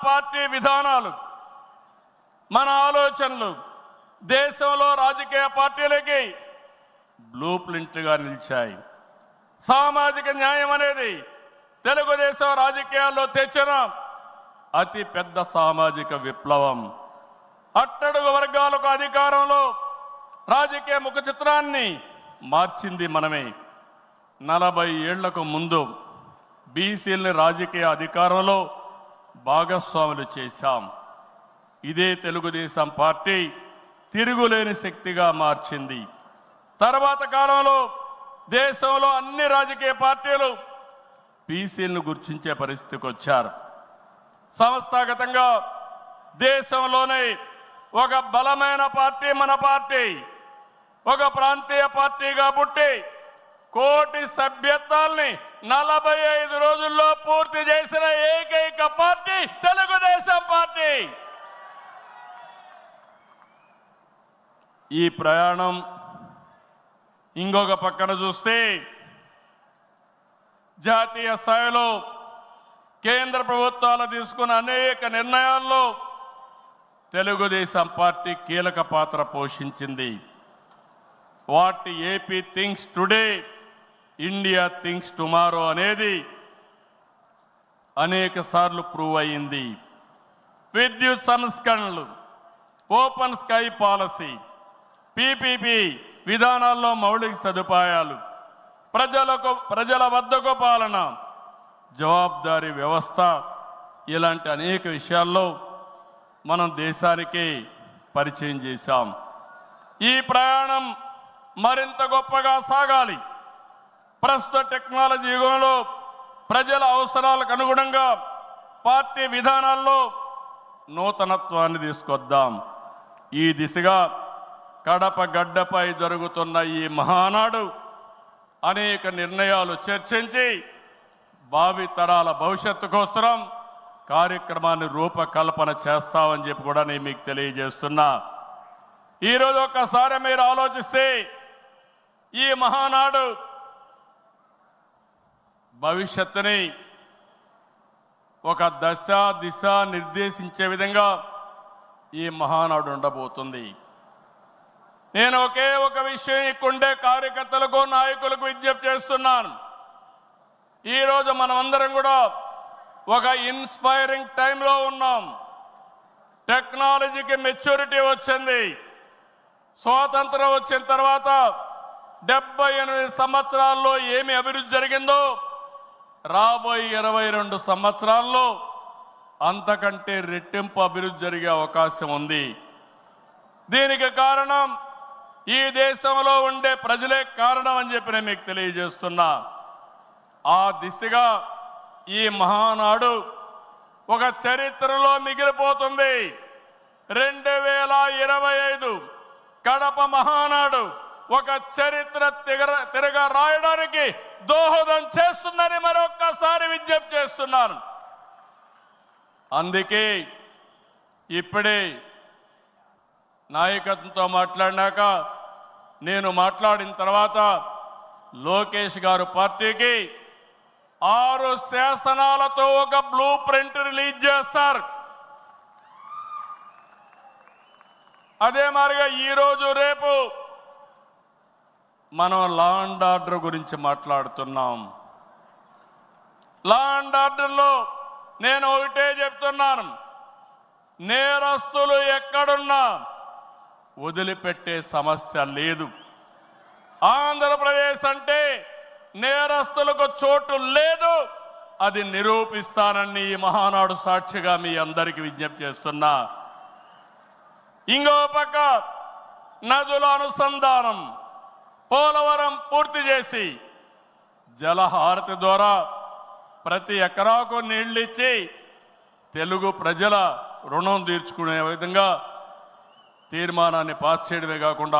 Party విధానాలు మన ఆలోచనలు దేశంలో రాజకీయ పార్టీలకి బ్లూ ప్రింట్గా నిలిచాయి. సామాజిక న్యాయం అనేది తెలుగుదేశం రాజకీయాల్లో తెచ్చిన అతి పెద్ద సామాజిక విప్లవం. అట్టడుగు వర్గాలకు అధికారంలో రాజకీయ ముఖ చిత్రాన్ని మార్చింది మనమే. 40 ఏళ్లకు ముందు బీసీలని రాజకీయ అధికారంలో భాగస్వాములు చేశాం. ఇదే తెలుగుదేశం పార్టీ తిరుగులేని శక్తిగా మార్చింది. తర్వాత కాలంలో దేశంలో అన్ని రాజకీయ పార్టీలు బీసీలను గుర్తించే పరిస్థితికి వచ్చారు. సంస్థాగతంగా దేశంలోనే ఒక బలమైన పార్టీ మన పార్టీ, ఒక ప్రాంతీయ పార్టీగా పుట్టి కోటి సభ్యత్వాల్ని 45 రోజుల్లో పూర్తి చేసిన ఏకైక పార్టీ తెలుగుదేశం పార్టీ. ఈ ప్రయాణం ఇంకొక పక్కన చూస్తే జాతీయ స్థాయిలో కేంద్ర ప్రభుత్వాలు తీసుకున్న అనేక నిర్ణయాల్లో తెలుగుదేశం పార్టీ కీలక పాత్ర పోషించింది. What AP thinks today, India thinks tomorrow అనేది అనేక సార్లు ప్రూవ్ అయింది. విద్యుత్ సంస్కరణలు, ఓపెన్ స్కై పాలసీ, పీపీపీ విధానాల్లో మౌలిక సదుపాయాలు, ప్రజల వద్దకు పాలన, జవాబుదారీ వ్యవస్థ, ఇలాంటి అనేక విషయాల్లో మనం దేశానికి పరిచయం చేశాం. ఈ ప్రయాణం మరింత గొప్పగా సాగాలి. ప్రస్తుత టెక్నాలజీ యుగంలో ప్రజల అవసరాలకు అనుగుణంగా పార్టీ విధానాల్లో నూతనత్వాన్ని తీసుకొద్దాం. ఈ దిశగా కడప గడ్డపై జరుగుతున్న ఈ మహానాడు అనేక నిర్ణయాలు చర్చించి భావి తరాల భవిష్యత్తు కోసం కార్యక్రమాన్ని రూపకల్పన చేస్తామని చెప్పి కూడా నేను మీకు తెలియజేస్తున్నా. ఈరోజు ఒక్కసారి మీరు ఆలోచిస్తే ఈ మహానాడు భవిష్యత్తుని ఒక దశ దిశ నిర్దేశించే విధంగా ఈ మహానాడు ఉండబోతుంది. నేను ఒకే ఒక విషయం ఇక్కడుండే కార్యకర్తలకు, నాయకులకు విజ్ఞప్తి చేస్తున్నాను. ఈరోజు మనమందరం కూడా ఒక ఇన్స్పైరింగ్ టైంలో ఉన్నాం. టెక్నాలజీకి మెచ్యూరిటీ వచ్చింది. స్వాతంత్రం వచ్చిన తర్వాత 78 సంవత్సరాల్లో ఏమి అభివృద్ధి జరిగిందో రాబోయే 22 సంవత్సరాల్లో అంతకంటే రెట్టింపు అభివృద్ధి జరిగే అవకాశం ఉంది. దీనికి కారణం ఈ దేశంలో ఉండే ప్రజలే కారణం అని చెప్పి నేను మీకు తెలియజేస్తున్నా. ఆ దిశగా ఈ మహానాడు ఒక చరిత్రలో మిగిలిపోతుంది. 2025 కడప మహానాడు ఒక చరిత్ర తిరగ రాయడానికి దోహదం చేస్తుందని మరొక్కసారి విజ్ఞప్తి చేస్తున్నాను. అందుకే ఇప్పుడే నాయకత్వంతో మాట్లాడినాక నేను మాట్లాడిన తర్వాత లోకేష్ గారు పార్టీకి 6 శాసనాలతో ఒక బ్లూ ప్రింట్ రిలీజ్ చేస్తారు. అదే మాదిరిగా ఈరోజు రేపు మనం లా అండ్ ఆర్డర్ గురించి మాట్లాడుతున్నాం. లా అండ్ ఆర్డర్లో నేను ఒకటే చెప్తున్నాను, నేరస్తులు ఎక్కడున్నా వదిలిపెట్టే సమస్య లేదు. ఆంధ్రప్రదేశ్ అంటే నేరస్తులకు చోటు లేదు. అది నిరూపిస్తానని ఈ మహానాడు సాక్షిగా మీ అందరికీ విజ్ఞప్తి చేస్తున్నా. ఇంకో పక్క నదుల అనుసంధానం, పోలవరం పూర్తి చేసి జలహారతి ద్వారా ప్రతి ఎకరాకు నీళ్ళిచ్చి తెలుగు ప్రజల రుణం తీర్చుకునే విధంగా తీర్మానాన్ని పాస్ చేయడమే కాకుండా